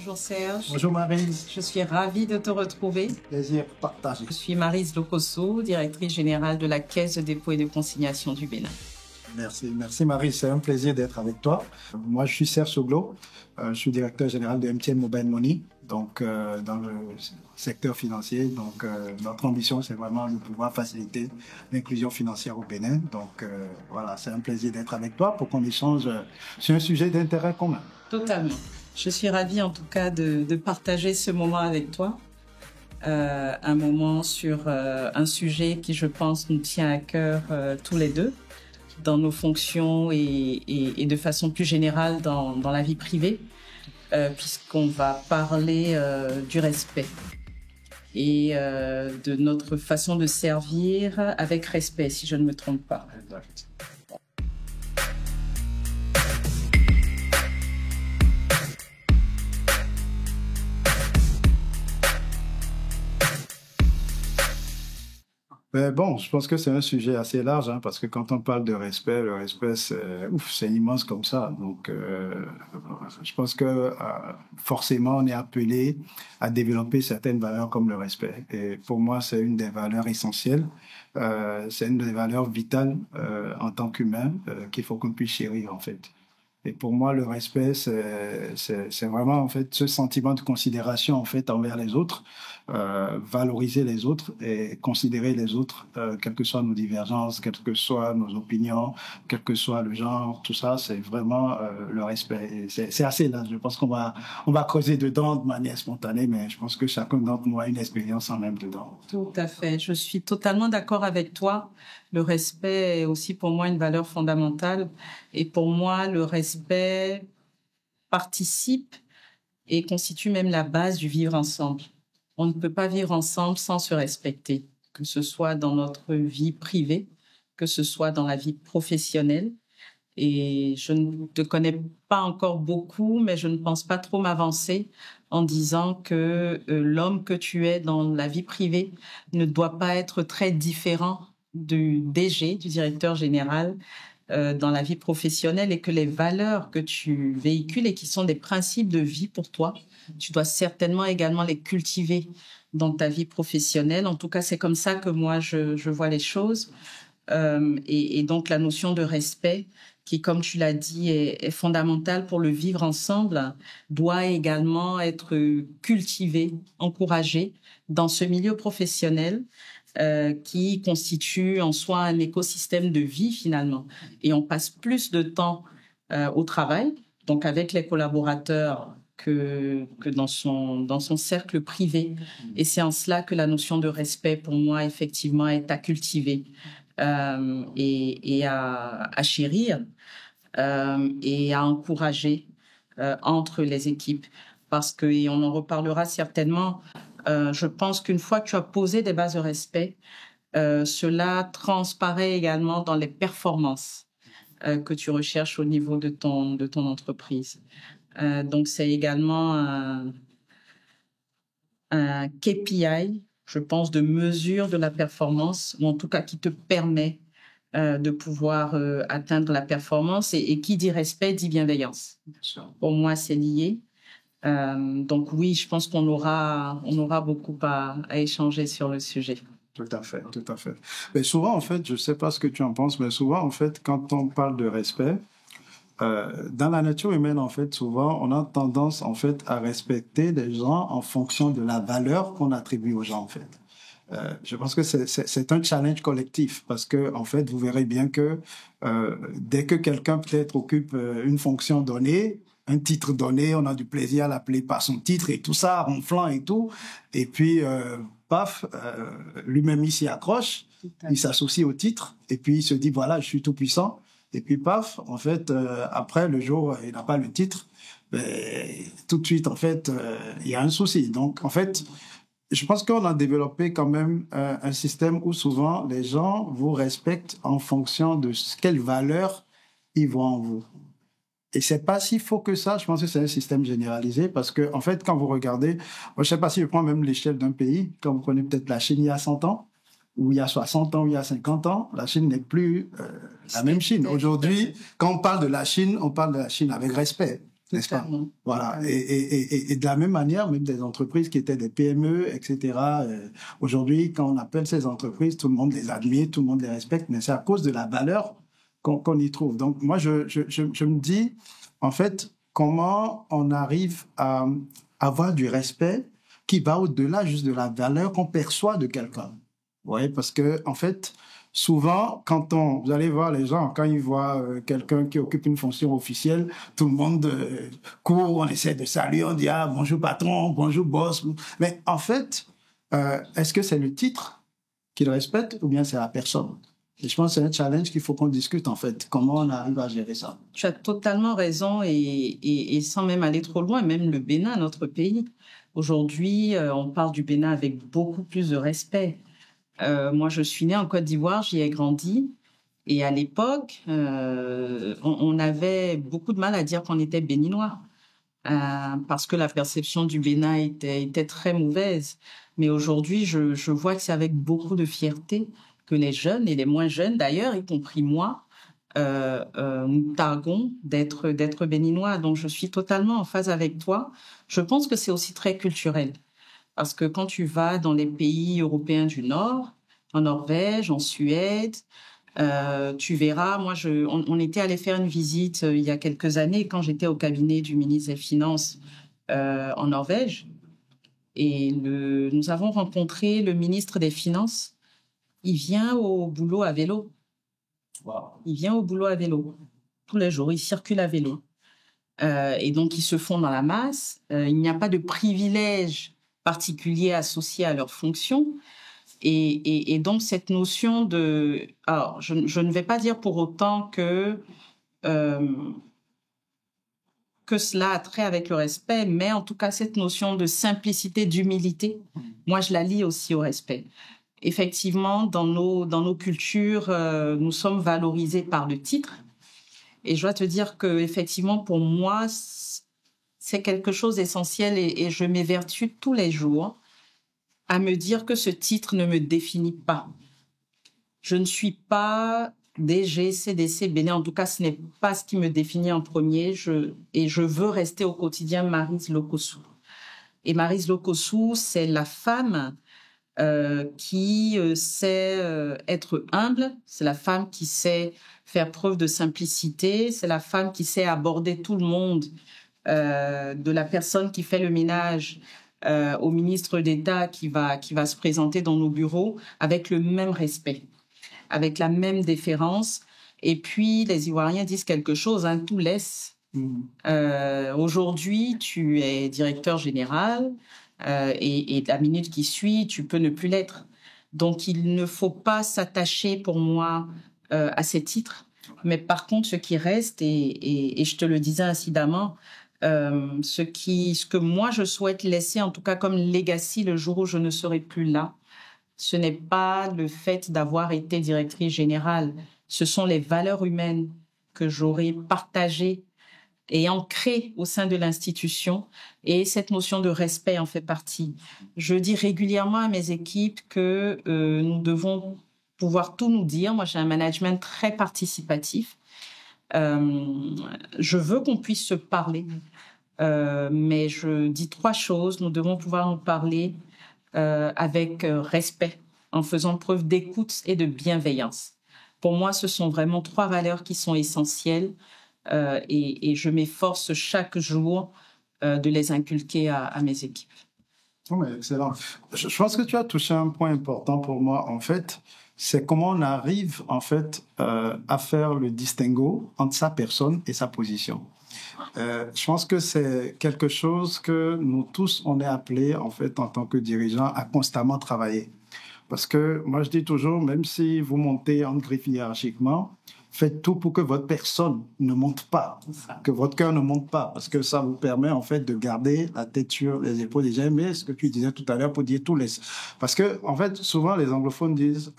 Bonjour Serge. Bonjour Maryse. Je suis ravie de te retrouver. Plaisir partagé. Je suis Maryse Lokosso, directrice générale de la Caisse de dépôt et de consignation du Bénin. Merci Maryse, c'est un plaisir d'être avec toi. Moi je suis Serge Soglo, je suis directeur général de MTN Mobile Money, donc dans le secteur financier. Donc notre ambition c'est vraiment de pouvoir faciliter l'inclusion financière au Bénin. Donc voilà, c'est un plaisir d'être avec toi pour qu'on échange sur un sujet d'intérêt commun. Totalement. Je suis ravie en tout cas de partager ce moment avec toi. Un moment sur un sujet qui je pense nous tient à cœur tous les deux dans nos fonctions et de façon plus générale dans la vie privée, puisqu'on va parler du respect et de notre façon de servir avec respect, si je ne me trompe pas. Exact. Mais bon, je pense que c'est un sujet assez large, parce que quand on parle de respect, le respect, c'est immense comme ça. Donc, je pense que forcément, on est appelé à développer certaines valeurs comme le respect. Et pour moi, c'est une des valeurs essentielles. C'est une des valeurs vitales en tant qu'humain qu'il faut qu'on puisse chérir, en fait. Et pour moi, le respect, c'est vraiment en fait ce sentiment de considération en fait envers les autres, valoriser les autres et considérer les autres, quelles que soient nos divergences, quelles que soient nos opinions, quel que soit le genre, tout ça, c'est vraiment le respect. Et c'est assez là. Je pense qu'on va creuser dedans de manière spontanée, mais je pense que chacun d'entre nous a une expérience en même dedans. Tout à fait. Je suis totalement d'accord avec toi. Le respect est aussi pour moi une valeur fondamentale. Et pour moi, le respect participe et constitue même la base du vivre ensemble. On ne peut pas vivre ensemble sans se respecter, que ce soit dans notre vie privée, que ce soit dans la vie professionnelle. Et je ne te connais pas encore beaucoup, mais je ne pense pas trop m'avancer en disant que l'homme que tu es dans la vie privée ne doit pas être très différent du DG, du directeur général, dans la vie professionnelle, et que les valeurs que tu véhicules et qui sont des principes de vie pour toi, tu dois certainement également les cultiver dans ta vie professionnelle. En tout cas, c'est comme ça que moi, je vois les choses. Et donc, la notion de respect, qui, comme tu l'as dit, est fondamentale pour le vivre ensemble, doit également être cultivée, encouragée dans ce milieu professionnel qui constitue en soi un écosystème de vie finalement. Et on passe plus de temps au travail, donc avec les collaborateurs, que dans son cercle privé. Et c'est en cela que la notion de respect, pour moi, effectivement, est à cultiver et à chérir et à encourager entre les équipes. Parce que, et on en reparlera certainement, je pense qu'une fois que tu as posé des bases de respect, cela transparaît également dans les performances que tu recherches au niveau de ton entreprise. Donc, c'est également un KPI, je pense, de mesure de la performance, ou en tout cas qui te permet de pouvoir atteindre la performance. Et qui dit respect dit bienveillance. Pour moi, c'est lié. Donc oui, je pense qu'on aura beaucoup à échanger sur le sujet. Tout à fait, tout à fait. Mais souvent, en fait, je sais pas ce que tu en penses, mais souvent, en fait, quand on parle de respect, dans la nature humaine, en fait, souvent, on a tendance, en fait, à respecter les gens en fonction de la valeur qu'on attribue aux gens, en fait. Je pense que c'est un challenge collectif parce que, en fait, vous verrez bien que dès que quelqu'un peut-être occupe une fonction donnée, un titre donné, on a du plaisir à l'appeler par son titre et tout ça, ronflant et tout. Et puis, paf, lui-même, il s'y accroche, il s'associe au titre et puis il se dit, voilà, je suis tout puissant. Et puis, paf, en fait, après, le jour où il n'a pas le titre, tout de suite, en fait, il y a un souci. Donc, en fait, je pense qu'on a développé quand même un système où souvent les gens vous respectent en fonction de quelle valeur ils voient en vous. Et c'est pas si faux que ça. Je pense que c'est un système généralisé parce que, en fait, quand vous regardez, moi, je sais pas si je prends même l'échelle d'un pays, quand vous prenez peut-être la Chine il y a 100 ans, ou il y a 60 ans, ou il y a 50 ans, la Chine n'est plus la même Chine. Aujourd'hui, quand on parle de la Chine, on parle de la Chine avec respect. n'est-ce pas? Totalement. Voilà. Et de la même manière, même des entreprises qui étaient des PME, etc. Aujourd'hui, quand on appelle ces entreprises, tout le monde les admire, tout le monde les respecte, mais c'est à cause de la valeur qu'on y trouve. Donc, moi, je me dis, en fait, comment on arrive à avoir du respect qui va au-delà juste de la valeur qu'on perçoit de quelqu'un. Oui, parce que, en fait, souvent, vous allez voir les gens, quand ils voient quelqu'un qui occupe une fonction officielle, tout le monde court, on essaie de saluer, on dit, ah, bonjour patron, bonjour boss. Mais en fait, est-ce que c'est le titre qu'il respecte ou bien c'est la personne? Et je pense que c'est un challenge qu'il faut qu'on discute, en fait. Comment on arrive à gérer ça? Tu as totalement raison et sans même aller trop loin, même le Bénin, notre pays. Aujourd'hui, on parle du Bénin avec beaucoup plus de respect. Moi, je suis née en Côte d'Ivoire, j'y ai grandi. Et à l'époque, on avait beaucoup de mal à dire qu'on était béninois parce que la perception du Bénin était très mauvaise. Mais aujourd'hui, je vois que c'est avec beaucoup de fierté que les jeunes et les moins jeunes, d'ailleurs, y compris moi, nous targuons d'être béninois. Donc, je suis totalement en phase avec toi. Je pense que c'est aussi très culturel. Parce que quand tu vas dans les pays européens du Nord, en Norvège, en Suède, tu verras, moi, on était allé faire une visite il y a quelques années quand j'étais au cabinet du ministre des Finances en Norvège. Et nous avons rencontré le ministre des Finances. Il vient au boulot à vélo. Wow. Il vient au boulot à vélo. Tous les jours, il circule à vélo. Et donc, ils se font dans la masse. Il n'y a pas de privilège particulier associé à leur fonction. Et donc, cette notion de... Alors, je ne vais pas dire pour autant que cela a trait avec le respect, mais en tout cas, cette notion de simplicité, d'humilité, moi, je la lie aussi au respect. Effectivement, dans nos cultures, nous sommes valorisés par le titre. Et je dois te dire que, effectivement, pour moi, c'est quelque chose d'essentiel et je m'évertue tous les jours à me dire que ce titre ne me définit pas. Je ne suis pas DG, CDC, Bénin. En tout cas, ce n'est pas ce qui me définit en premier. Et je veux rester au quotidien Maryse Lokossou. Et Maryse Lokossou, c'est la femme qui sait être humble, c'est la femme qui sait faire preuve de simplicité, c'est la femme qui sait aborder tout le monde, de la personne qui fait le ménage au ministre d'État qui va se présenter dans nos bureaux avec le même respect, avec la même déférence. Et puis, les Ivoiriens disent quelque chose, hein, tout laisse. Aujourd'hui, tu es directeur général, et la minute qui suit, tu peux ne plus l'être. Donc, il ne faut pas s'attacher, pour moi, à ces titres. Mais par contre, ce qui reste, et je te le disais incidemment, ce que moi, je souhaite laisser, en tout cas comme legacy, le jour où je ne serai plus là, ce n'est pas le fait d'avoir été directrice générale. Ce sont les valeurs humaines que j'aurais partagées et ancré au sein de l'institution, et cette notion de respect en fait partie. Je dis régulièrement à mes équipes que nous devons pouvoir tout nous dire. Moi, j'ai un management très participatif. Je veux qu'on puisse se parler, mais je dis 3 choses. Nous devons pouvoir nous parler avec respect, en faisant preuve d'écoute et de bienveillance. Pour moi, ce sont vraiment 3 valeurs qui sont essentielles. Et je m'efforce chaque jour de les inculquer à mes équipes. Oh, excellent. Je pense que tu as touché un point important pour moi, en fait. C'est comment on arrive, en fait, à faire le distinguo entre sa personne et sa position. Je pense que c'est quelque chose que nous tous, on est appelés, en fait, en tant que dirigeants, à constamment travailler. Parce que moi, je dis toujours, même si vous montez en griffe hiérarchiquement, faites tout pour que votre personne ne monte pas, que votre cœur ne monte pas, parce que ça vous permet en fait de garder la tête sur les épaules des gens. Mais ce que tu disais tout à l'heure pour dire tout laisse. Parce que en fait, souvent les anglophones disent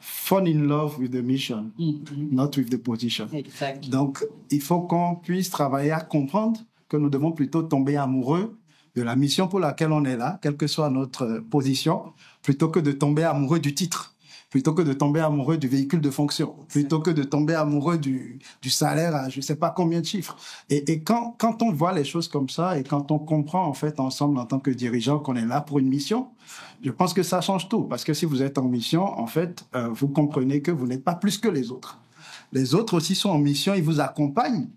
fall in love with the mission, not with the position. Exact. Donc, il faut qu'on puisse travailler à comprendre que nous devons plutôt tomber amoureux de la mission pour laquelle on est là, quelle que soit notre position, plutôt que de tomber amoureux du titre. plutôt que de tomber amoureux du véhicule de fonction, plutôt que de tomber amoureux du salaire à je sais pas combien de chiffres. Et quand on voit les choses comme ça et quand on comprend en fait ensemble en tant que dirigeant qu'on est là pour une mission, je pense que ça change tout. Parce que si vous êtes en mission, en fait, vous comprenez que vous n'êtes pas plus que les autres. Les autres aussi sont en mission, ils vous accompagnent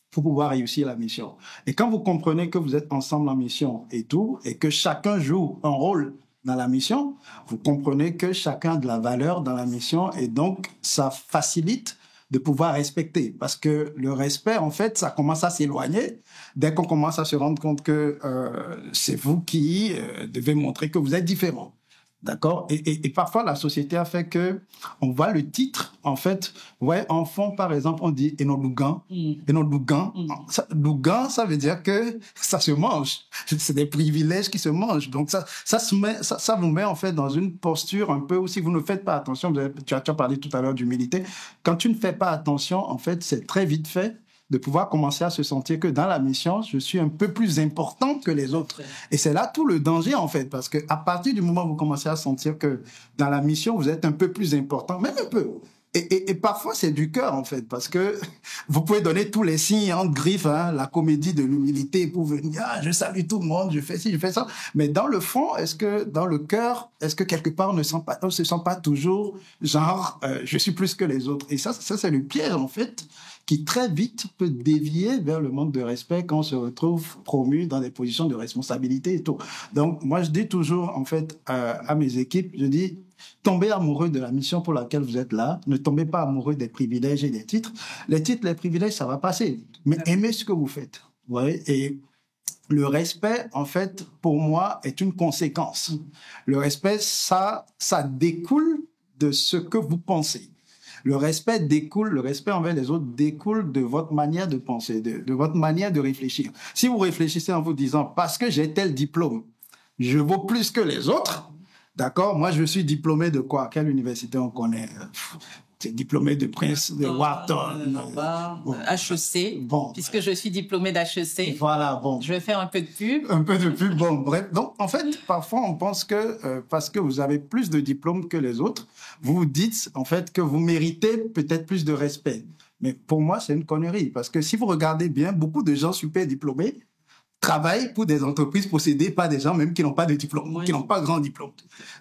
pour pouvoir réussir la mission. Et quand vous comprenez que vous êtes ensemble en mission et tout, et que chacun joue un rôle dans la mission, vous comprenez que chacun a de la valeur dans la mission et donc ça facilite de pouvoir respecter. Parce que le respect, en fait, ça commence à s'éloigner dès qu'on commence à se rendre compte que c'est vous qui devez montrer que vous êtes différent. D'accord? Et parfois, la société a fait que on voit le titre, en fait, ouais, en fond, par exemple, on dit Enolugan. Enolugan. Lugan, ça veut dire que ça se mange. C'est des privilèges qui se mangent. Donc, ça vous met, en fait, dans une posture un peu où si vous ne faites pas attention, tu as parlé tout à l'heure d'humilité. Quand tu ne fais pas attention, en fait, c'est très vite fait de pouvoir commencer à se sentir que dans la mission, je suis un peu plus importante que les autres. Et c'est là tout le danger, en fait, parce que à partir du moment où vous commencez à sentir que dans la mission, vous êtes un peu plus important, même un peu. Et parfois, c'est du cœur, en fait, parce que vous pouvez donner tous les signes entre griffes, hein, la comédie de l'humilité pour venir, je salue tout le monde, je fais ci, je fais ça. Mais dans le fond, dans le cœur, est-ce que quelque part, on se sent pas toujours genre, je suis plus que les autres. Et ça, c'est le piège, en fait, qui très vite peut dévier vers le manque de respect quand on se retrouve promu dans des positions de responsabilité et tout. Donc, moi, je dis toujours, en fait, à mes équipes, je dis, tombez amoureux de la mission pour laquelle vous êtes là. Ne tombez pas amoureux des privilèges et des titres. Les titres, les privilèges, ça va passer. Mais aimez ce que vous faites. Vous voyez? Et le respect, en fait, pour moi, est une conséquence. Le respect, ça découle de ce que vous pensez. Le respect envers les autres découle de votre manière de penser, de votre manière de réfléchir. Si vous réfléchissez en vous disant, parce que j'ai tel diplôme, je vaux plus que les autres, d'accord? Moi, je suis diplômé de quoi? Quelle université on connaît? C'est diplômé de Prince, de Wharton. HEC. Bon. Puisque je suis diplômé d'HEC. Voilà, bon. Je vais faire un peu de pub. Un peu de pub, bon, bref. Donc, en fait, parfois, on pense que parce que vous avez plus de diplômes que les autres, vous vous dites, en fait, que vous méritez peut-être plus de respect. Mais pour moi, c'est une connerie. Parce que si vous regardez bien, beaucoup de gens super diplômés travaillent pour des entreprises possédées par des gens même qui n'ont pas de diplôme, qui n'ont pas grand diplôme.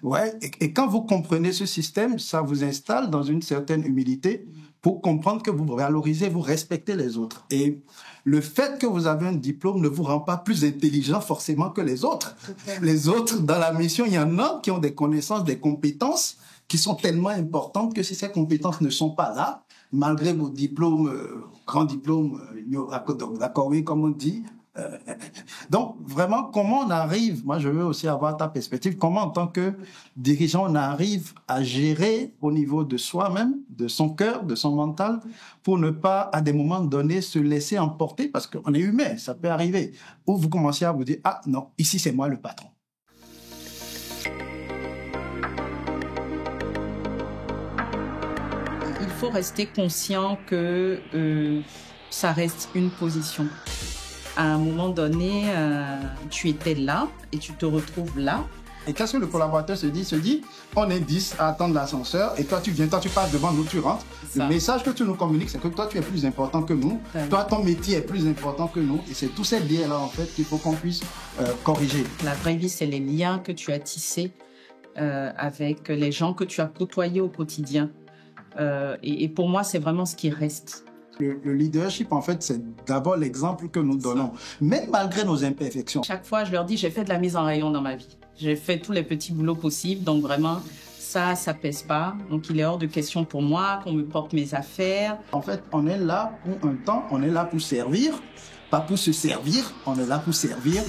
Ouais. Et quand vous comprenez ce système, ça vous installe dans une certaine humilité pour comprendre que vous valorisez, vous respectez les autres. Et le fait que vous avez un diplôme ne vous rend pas plus intelligent forcément que les autres. Les autres, dans la mission, il y en a qui ont des connaissances, des compétences qui sont tellement importantes que si ces compétences ne sont pas là, malgré vos diplômes, grands diplômes, d'accord, oui, comme on dit. Donc, vraiment, comment on arrive, moi je veux aussi avoir ta perspective, comment en tant que dirigeant on arrive à gérer au niveau de soi-même, de son cœur, de son mental, pour ne pas à des moments donnés se laisser emporter, parce qu'on est humain, ça peut arriver, ou vous commencez à vous dire, ah non, ici c'est moi le patron. Il faut rester conscient que ça reste une position. À un moment donné, tu étais là et tu te retrouves là. Et qu'est-ce que le collaborateur se dit, on est 10 à attendre l'ascenseur et toi tu viens, toi tu passes devant nous, tu rentres. Le message que tu nous communiques, c'est que toi tu es plus important que nous. Toi, ton métier est plus important que nous. Et c'est tous ces liens-là, en fait, qu'il faut qu'on puisse corriger. La vraie vie, c'est les liens que tu as tissés avec les gens que tu as côtoyés au quotidien. Et pour moi, c'est vraiment ce qui reste. Le leadership, en fait, c'est d'abord l'exemple que nous donnons, même malgré nos imperfections. Chaque fois, je leur dis, j'ai fait de la mise en rayon dans ma vie. J'ai fait tous les petits boulots possibles, donc vraiment, ça pèse pas. Donc, il est hors de question pour moi qu'on me porte mes affaires. En fait, on est là pour un temps, on est là pour servir, pas pour se servir, on est là pour servir.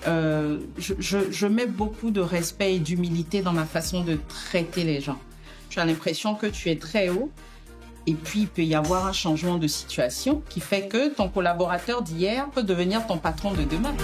Je mets beaucoup de respect et d'humilité dans ma façon de traiter les gens. Tu as l'impression que tu es très haut. Et puis, il peut y avoir un changement de situation qui fait que ton collaborateur d'hier peut devenir ton patron de demain.